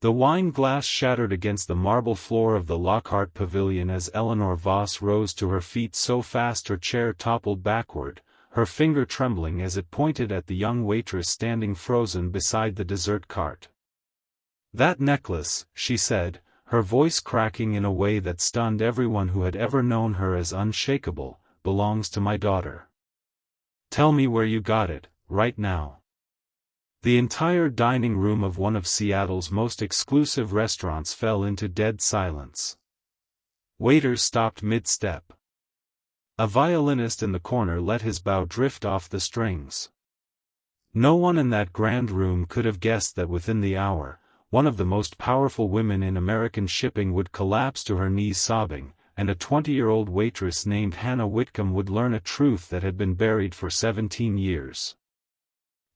The wine glass shattered against the marble floor of the Lockhart Pavilion as Eleanor Voss rose to her feet so fast her chair toppled backward, her finger trembling as it pointed at the young waitress standing frozen beside the dessert cart. "That necklace," she said, her voice cracking in a way that stunned everyone who had ever known her as unshakable, "belongs to my daughter. Tell me where you got it, right now." The entire dining room of one of Seattle's most exclusive restaurants fell into dead silence. Waiters stopped mid-step. A violinist in the corner let his bow drift off the strings. No one in that grand room could have guessed that within the hour, one of the most powerful women in American shipping would collapse to her knees sobbing, and a 20-year-old waitress named Hannah Whitcomb would learn a truth that had been buried for 17 years.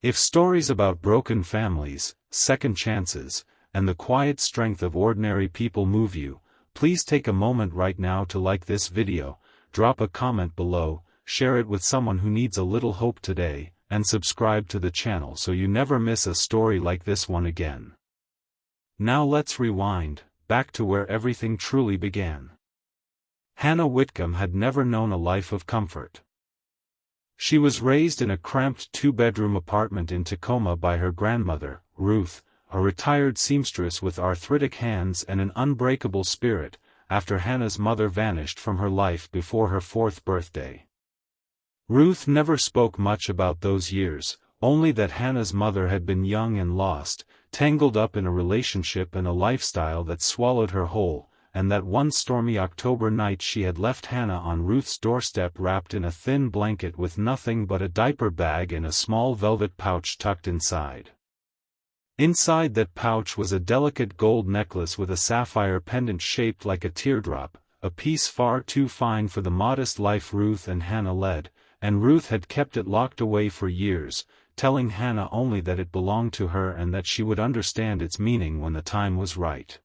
If stories about broken families, second chances, and the quiet strength of ordinary people move you, please take a moment right now to like this video, drop a comment below, share it with someone who needs a little hope today, and subscribe to the channel so you never miss a story like this one again. Now let's rewind, back to where everything truly began. Hannah Whitcomb had never known a life of comfort. She was raised in a cramped two-bedroom apartment in Tacoma by her grandmother, Ruth, a retired seamstress with arthritic hands and an unbreakable spirit, after Hannah's mother vanished from her life before her 4th birthday. Ruth never spoke much about those years, only that Hannah's mother had been young and lost, tangled up in a relationship and a lifestyle that swallowed her whole, and that one stormy October night she had left Hannah on Ruth's doorstep wrapped in a thin blanket with nothing but a diaper bag and a small velvet pouch tucked inside. Inside that pouch was a delicate gold necklace with a sapphire pendant shaped like a teardrop, a piece far too fine for the modest life Ruth and Hannah led, and Ruth had kept it locked away for years, telling Hannah only that it belonged to her and that she would understand its meaning when the time was right.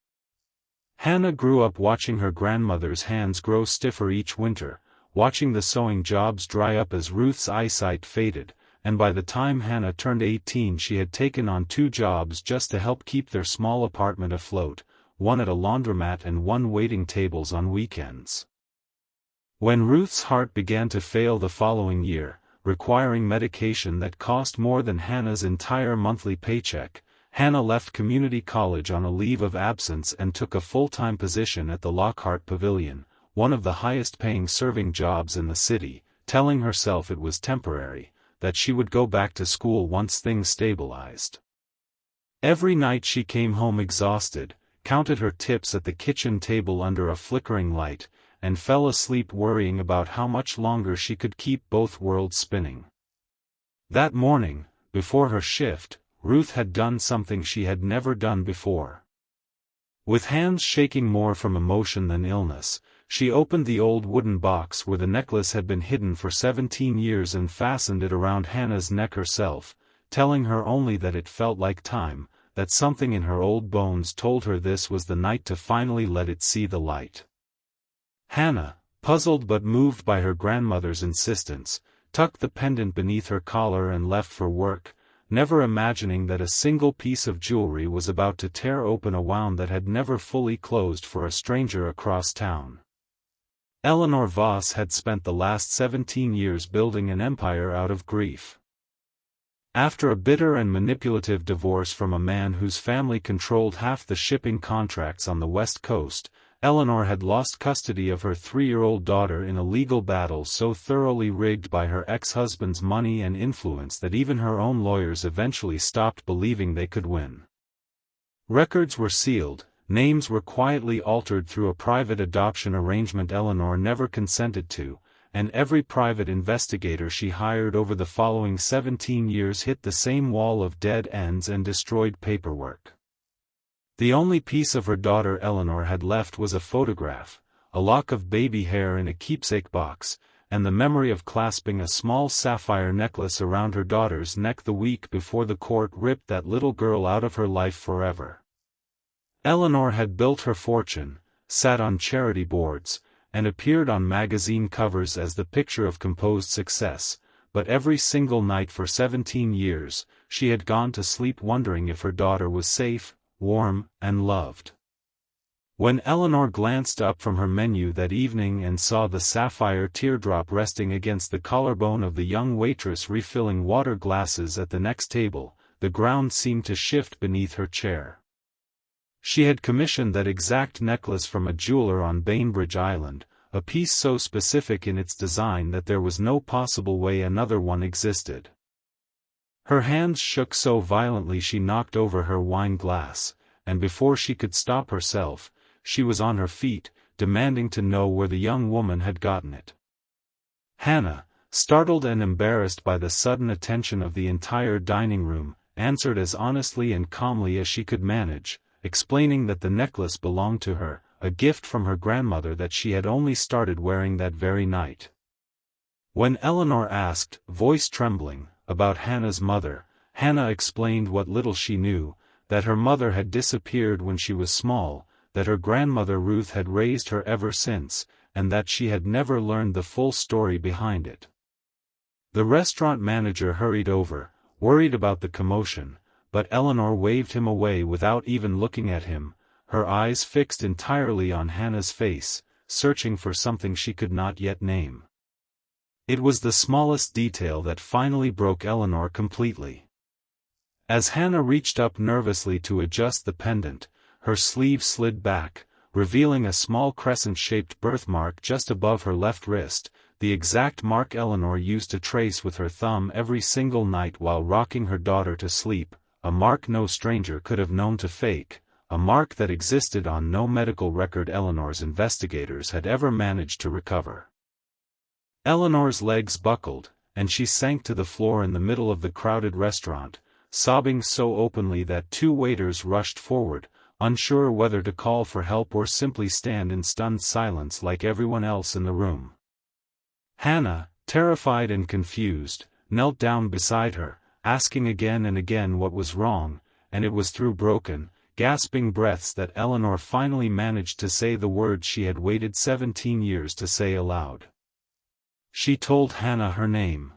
Hannah grew up watching her grandmother's hands grow stiffer each winter, watching the sewing jobs dry up as Ruth's eyesight faded, and by the time Hannah turned 18 she had taken on 2 jobs just to help keep their small apartment afloat, one at a laundromat and one waiting tables on weekends. When Ruth's heart began to fail the following year, requiring medication that cost more than Hannah's entire monthly paycheck, Hannah left community college on a leave of absence and took a full-time position at the Lockhart Pavilion, one of the highest-paying serving jobs in the city, telling herself it was temporary, that she would go back to school once things stabilized. Every night she came home exhausted, counted her tips at the kitchen table under a flickering light, and fell asleep worrying about how much longer she could keep both worlds spinning. That morning, before her shift, Ruth had done something she had never done before. With hands shaking more from emotion than illness, she opened the old wooden box where the necklace had been hidden for 17 years and fastened it around Hannah's neck herself, telling her only that it felt like time, that something in her old bones told her this was the night to finally let it see the light. Hannah, puzzled but moved by her grandmother's insistence, tucked the pendant beneath her collar and left for work, never imagining that a single piece of jewelry was about to tear open a wound that had never fully closed for a stranger across town. Eleanor Voss had spent the last 17 years building an empire out of grief. After a bitter and manipulative divorce from a man whose family controlled half the shipping contracts on the West Coast, Eleanor had lost custody of her 3-year-old daughter in a legal battle so thoroughly rigged by her ex-husband's money and influence that even her own lawyers eventually stopped believing they could win. Records were sealed, names were quietly altered through a private adoption arrangement Eleanor never consented to, and every private investigator she hired over the following 17 years hit the same wall of dead ends and destroyed paperwork. The only piece of her daughter Eleanor had left was a photograph, a lock of baby hair in a keepsake box, and the memory of clasping a small sapphire necklace around her daughter's neck the week before the court ripped that little girl out of her life forever. Eleanor had built her fortune, sat on charity boards, and appeared on magazine covers as the picture of composed success, but every single night for 17 years, she had gone to sleep wondering if her daughter was safe, warm, and loved. When Eleanor glanced up from her menu that evening and saw the sapphire teardrop resting against the collarbone of the young waitress refilling water glasses at the next table, the ground seemed to shift beneath her chair. She had commissioned that exact necklace from a jeweler on Bainbridge Island, a piece so specific in its design that there was no possible way another one existed. Her hands shook so violently she knocked over her wine glass, and before she could stop herself, she was on her feet, demanding to know where the young woman had gotten it. Hannah, startled and embarrassed by the sudden attention of the entire dining room, answered as honestly and calmly as she could manage, explaining that the necklace belonged to her, a gift from her grandmother that she had only started wearing that very night. When Eleanor asked, voice trembling, about Hannah's mother, Hannah explained what little she knew, that her mother had disappeared when she was small, that her grandmother Ruth had raised her ever since, and that she had never learned the full story behind it. The restaurant manager hurried over, worried about the commotion, but Eleanor waved him away without even looking at him, her eyes fixed entirely on Hannah's face, searching for something she could not yet name. It was the smallest detail that finally broke Eleanor completely. As Hannah reached up nervously to adjust the pendant, her sleeve slid back, revealing a small crescent-shaped birthmark just above her left wrist, the exact mark Eleanor used to trace with her thumb every single night while rocking her daughter to sleep, a mark no stranger could have known to fake, a mark that existed on no medical record Eleanor's investigators had ever managed to recover. Eleanor's legs buckled, and she sank to the floor in the middle of the crowded restaurant, sobbing so openly that two waiters rushed forward, unsure whether to call for help or simply stand in stunned silence like everyone else in the room. Hannah, terrified and confused, knelt down beside her, asking again and again what was wrong, and it was through broken, gasping breaths that Eleanor finally managed to say the words she had waited 17 years to say aloud. She told Hannah her name.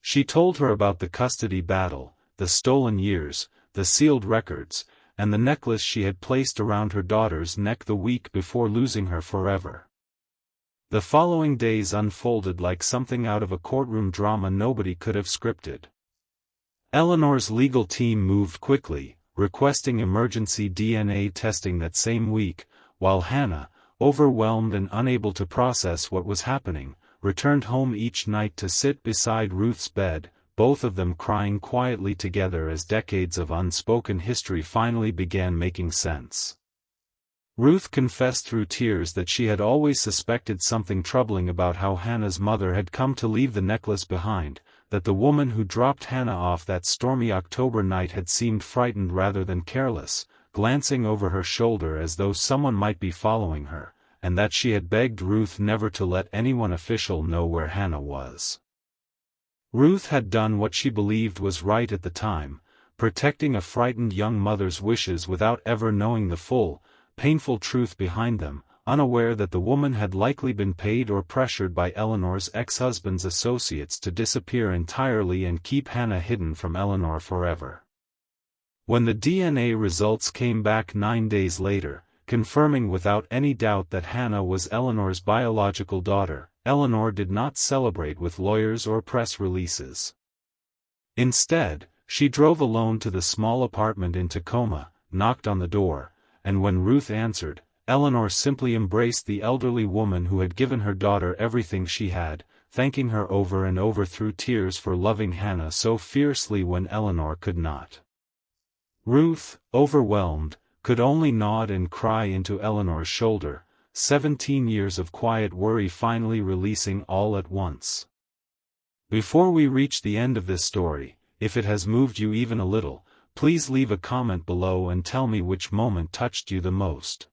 She told her about the custody battle, the stolen years, the sealed records, and the necklace she had placed around her daughter's neck the week before losing her forever. The following days unfolded like something out of a courtroom drama nobody could have scripted. Eleanor's legal team moved quickly, requesting emergency DNA testing that same week, while Hannah, overwhelmed and unable to process what was happening, returned home each night to sit beside Ruth's bed, both of them crying quietly together as decades of unspoken history finally began making sense. Ruth confessed through tears that she had always suspected something troubling about how Hannah's mother had come to leave the necklace behind, that the woman who dropped Hannah off that stormy October night had seemed frightened rather than careless, glancing over her shoulder as though someone might be following her, and that she had begged Ruth never to let anyone official know where Hannah was. Ruth had done what she believed was right at the time, protecting a frightened young mother's wishes without ever knowing the full, painful truth behind them, unaware that the woman had likely been paid or pressured by Eleanor's ex-husband's associates to disappear entirely and keep Hannah hidden from Eleanor forever. When the DNA results came back 9 days later, confirming without any doubt that Hannah was Eleanor's biological daughter, Eleanor did not celebrate with lawyers or press releases. Instead, she drove alone to the small apartment in Tacoma, knocked on the door, and when Ruth answered, Eleanor simply embraced the elderly woman who had given her daughter everything she had, thanking her over and over through tears for loving Hannah so fiercely when Eleanor could not. Ruth, overwhelmed, could only nod and cry into Eleanor's shoulder, 17 years of quiet worry finally releasing all at once. Before we reach the end of this story, if it has moved you even a little, please leave a comment below and tell me which moment touched you the most.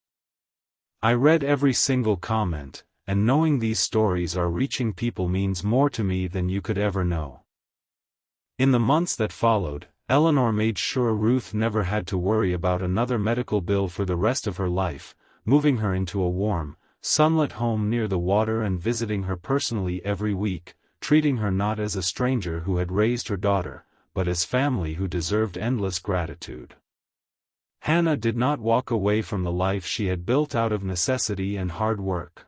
I read every single comment, and knowing these stories are reaching people means more to me than you could ever know. In the months that followed, Eleanor made sure Ruth never had to worry about another medical bill for the rest of her life, moving her into a warm, sunlit home near the water and visiting her personally every week, treating her not as a stranger who had raised her daughter, but as family who deserved endless gratitude. Hannah did not walk away from the life she had built out of necessity and hard work.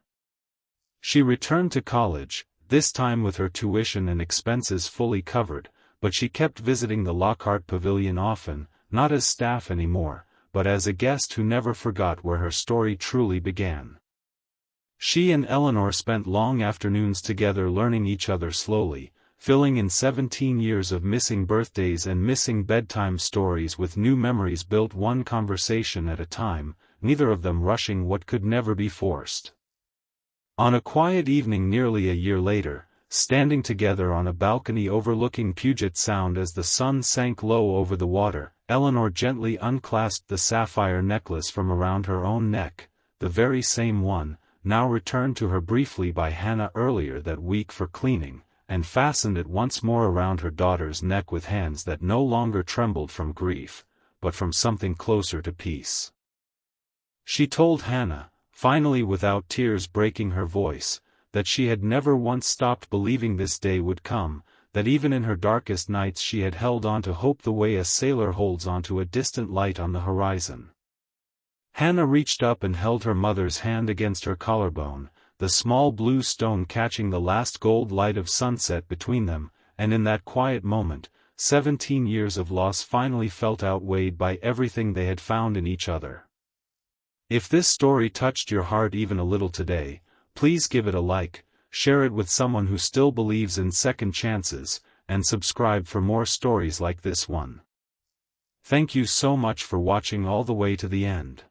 She returned to college, this time with her tuition and expenses fully covered, but she kept visiting the Lockhart Pavilion often, not as staff anymore, but as a guest who never forgot where her story truly began. She and Eleanor spent long afternoons together learning each other slowly, filling in 17 years of missing birthdays and missing bedtime stories with new memories built one conversation at a time, neither of them rushing what could never be forced. On a quiet evening nearly a year later, standing together on a balcony overlooking Puget Sound as the sun sank low over the water, Eleanor gently unclasped the sapphire necklace from around her own neck, the very same one, now returned to her briefly by Hannah earlier that week for cleaning, and fastened it once more around her daughter's neck with hands that no longer trembled from grief, but from something closer to peace. She told Hannah, finally without tears breaking her voice, that she had never once stopped believing this day would come, that even in her darkest nights she had held on to hope the way a sailor holds onto a distant light on the horizon. Hannah reached up and held her mother's hand against her collarbone, the small blue stone catching the last gold light of sunset between them, and in that quiet moment, 17 years of loss finally felt outweighed by everything they had found in each other. If this story touched your heart even a little today, please give it a like, share it with someone who still believes in second chances, and subscribe for more stories like this one. Thank you so much for watching all the way to the end.